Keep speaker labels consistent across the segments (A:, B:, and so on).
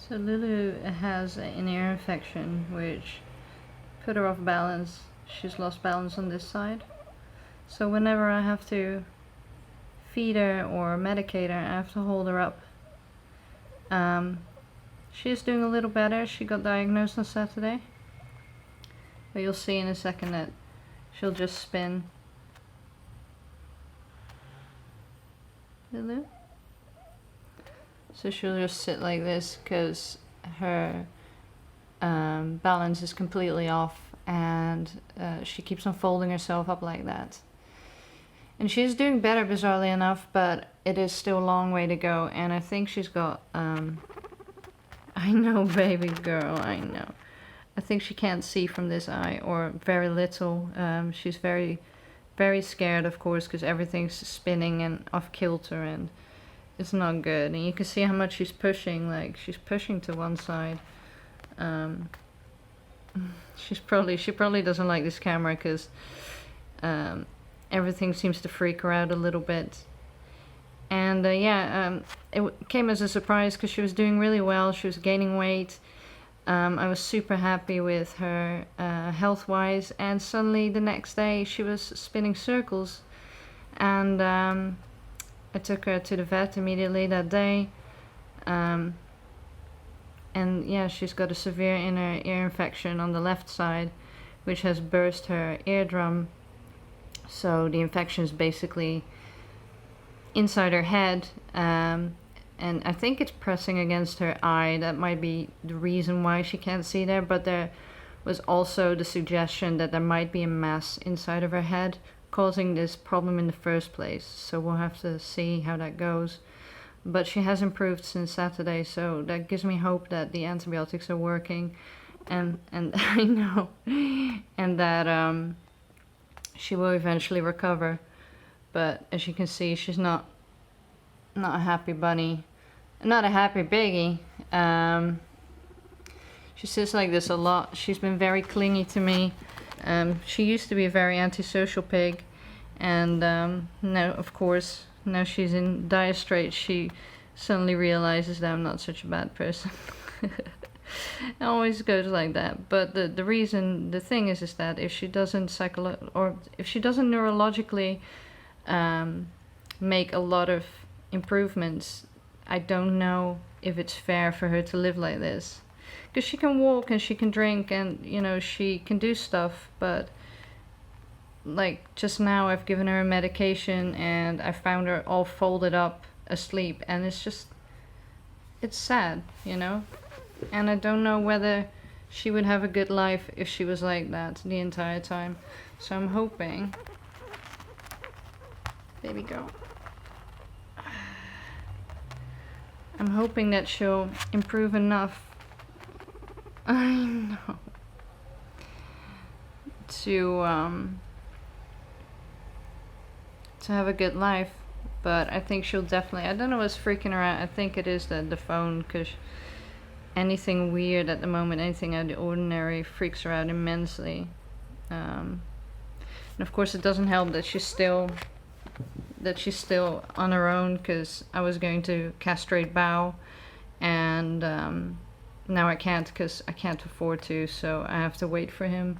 A: So Lulu has an ear infection which put her off balance. She's lost balance on this side. So whenever I have to feed her or medicate her, I have to hold her up. She's doing a little better. She got diagnosed on Saturday. But you'll see in a second that she'll just spin. Lulu? So she'll just sit like this because her balance is completely off, and she keeps on folding herself up like that. And she's doing better, bizarrely enough, but it is still a long way to go. And I think she's got, I know, baby girl, I know. I think she can't see from this eye, or very little. She's very, very scared, of course, because everything's spinning and off kilter, and it's not good. And you can see how much she's pushing, like she's pushing to one side. She probably doesn't like this camera because everything seems to freak her out a little bit. And it came as a surprise because she was doing really well. She was gaining weight. I was super happy with her health-wise, and suddenly the next day she was spinning circles, and I took her to the vet immediately that day. And yeah, she's got a severe inner ear infection on the left side, which has burst her eardrum. So the infection is basically inside her head, and I think it's pressing against her eye. That might be the reason why she can't see there, but there was also the suggestion that there might be a mass inside of her head causing this problem in the first place. So we'll have to see how that goes. But she has improved since Saturday, so that gives me hope that the antibiotics are working, and I know, and that she will eventually recover. But as you can see, she's not a happy bunny, not a happy piggy. She sits like this a lot. She's been very clingy to me. She used to be a very antisocial pig, and now, of course, now she's in dire straits, she suddenly realizes that I'm not such a bad person. It always goes like that. But the thing is that if she doesn't neurologically make a lot of improvements, I don't know if it's fair for her to live like this. Because she can walk and she can drink and, you know, she can do stuff, but like just now I've given her a medication and I found her all folded up asleep, and it's sad, you know. And I don't know whether she would have a good life if she was like that the entire time. So I'm hoping, baby girl, I'm hoping that she'll improve enough, I know, to have a good life. But I think she'll definitely, I don't know what's freaking her out. I think it is the phone, because anything weird at the moment, anything out of the ordinary, freaks her out immensely. And of course it doesn't help that she's still on her own, because I was going to castrate Bao, and now I can't, because I can't afford to, so I have to wait for him.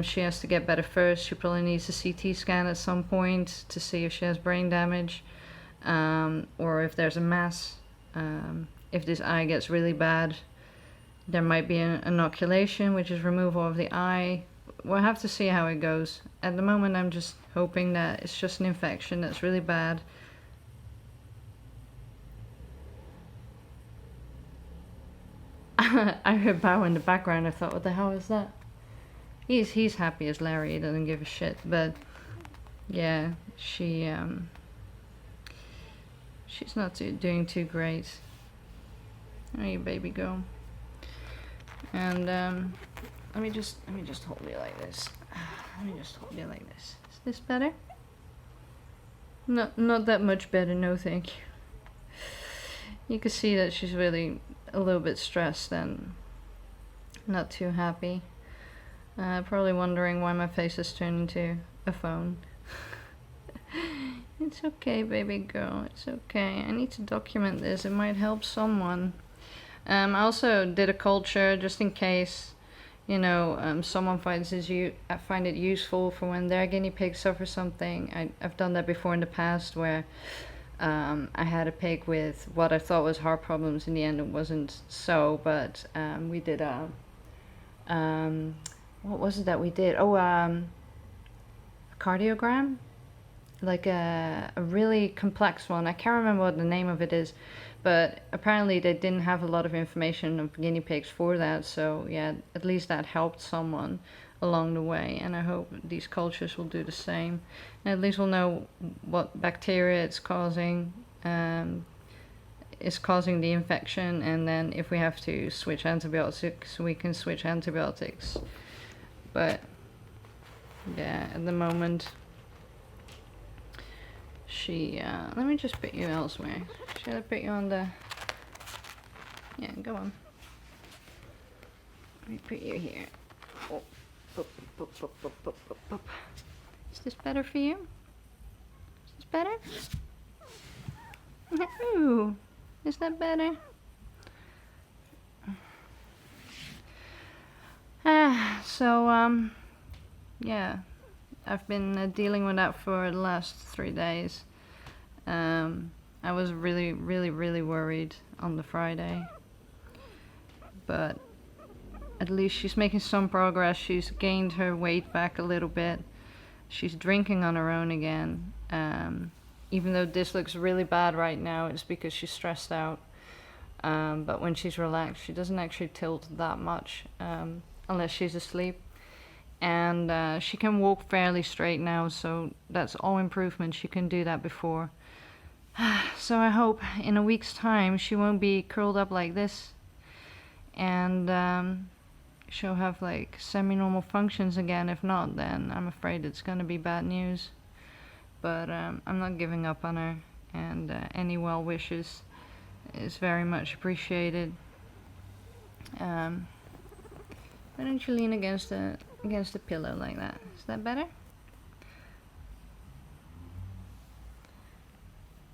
A: She has to get better first. She probably needs a CT scan at some point to see if she has brain damage, or if there's a mass. If this eye gets really bad, there might be an inoculation, which is removal of the eye. We'll have to see how it goes. At the moment I'm just hoping that it's just an infection that's really bad. I heard Bao in the background. I thought, what the hell is that? He's happy as Larry. He doesn't give a shit. But yeah, she's not doing too great. Oh, you baby girl. And let me just hold you like this. Let me just hold you like this. Is this better? Not that much better. No, thank you. You can see that she's really a little bit stressed and not too happy. Probably wondering why my face has turned into a phone. It's okay, baby girl. It's okay. I need to document this. It might help someone. I also did a culture just in case, someone finds I find it useful for when their guinea pig suffers something. I've done that before in the past where I had a pig with what I thought was heart problems. In the end, it wasn't so, but we did what was it that we did? Oh, a cardiogram, like a really complex one. I can't remember what the name of it is, but apparently they didn't have a lot of information of guinea pigs for that. So yeah, at least that helped someone along the way, and I hope these cultures will do the same. And at least we'll know what bacteria it's causing, is causing the infection, and then if we have to switch antibiotics, we can switch antibiotics. But yeah, at the moment she let me just put you elsewhere. Should I put you on the... Yeah, go on. Let me put you here. Oh. Is this better for you? Is this better? Ooh, is that better? Yeah, I've been dealing with that for the last 3 days. I was really worried on the Friday, but at least she's making some progress. She's gained her weight back a little bit. She's drinking on her own again. Even though this looks really bad right now, it's because she's stressed out. But when she's relaxed, she doesn't actually tilt that much, unless she's asleep. And she can walk fairly straight now, so that's all improvement. She couldn't do that before. So I hope in a week's time she won't be curled up like this, and she'll have like semi-normal functions again. If not, then I'm afraid it's gonna be bad news. But I'm not giving up on her, and any well wishes is very much appreciated. Why don't you lean against the pillow like that? Is that better?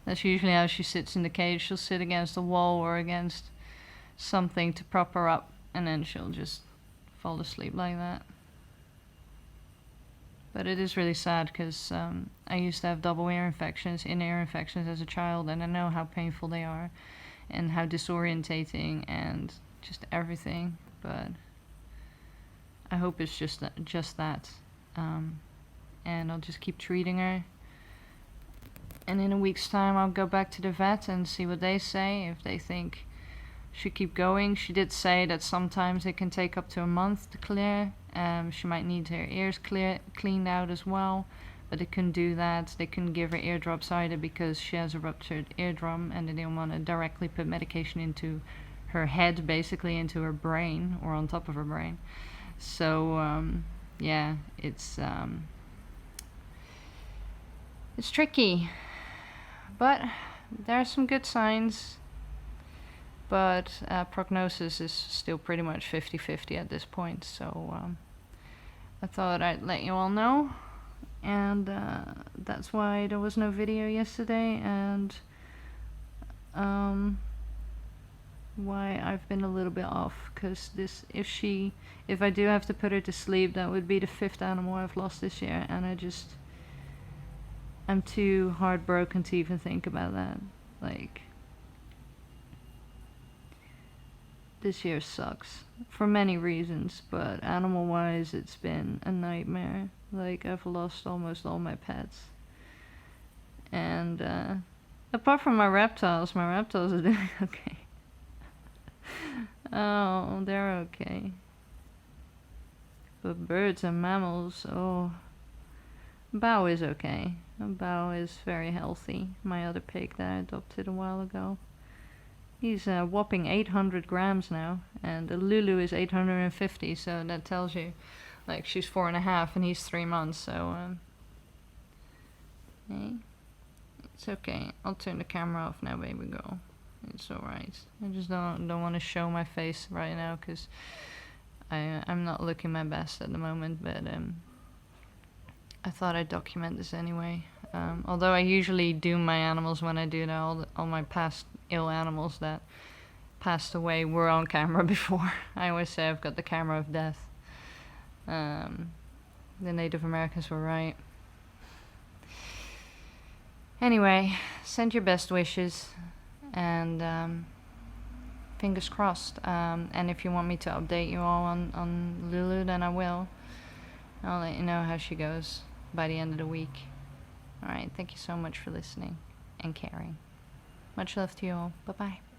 A: That's usually how she sits in the cage. She'll sit against the wall or against something to prop her up, and then she'll just fall asleep like that. But it is really sad because I used to have double ear infections, inner ear infections as a child, and I know how painful they are and how disorientating and just everything. But I hope it's just that. And I'll just keep treating her. And in a week's time I'll go back to the vet and see what they say, if they think she keep going. She did say that sometimes it can take up to a month to clear. She might need her ears cleaned out as well, but they couldn't do that. They couldn't give her eardrops either because she has a ruptured eardrum, and they didn't want to directly put medication into her head, basically into her brain or on top of her brain. So yeah, it's tricky, but there are some good signs. But prognosis is still pretty much 50-50 at this point, so I thought I'd let you all know, and that's why there was no video yesterday, and why I've been a little bit off, because if I do have to put her to sleep, that would be the 5th animal I've lost this year, and I'm too heartbroken to even think about that. Like, this year sucks for many reasons, but animal wise it's been a nightmare. Like, I've lost almost all my pets, and apart from my reptiles are doing okay. Oh, they're okay. But birds and mammals, oh, Bao is okay. Bao is very healthy, my other pig that I adopted a while ago. He's a whopping 800 grams now, and Lulu is 850, so that tells you, like, she's 4.5 and he's 3 months, so hey, it's okay. I'll turn the camera off now, baby girl. It's alright. I just don't want to show my face right now, because I'm not looking my best at the moment, but I thought I'd document this anyway. Although I usually do my animals when I do all my past ill animals that passed away were on camera before. I always say I've got the camera of death. The Native Americans were right. Anyway, send your best wishes, and fingers crossed. And if you want me to update you all on Lulu, then I will. I'll let you know how she goes by the end of the week. Alright, thank you so much for listening and caring. Much love to you all. Bye-bye.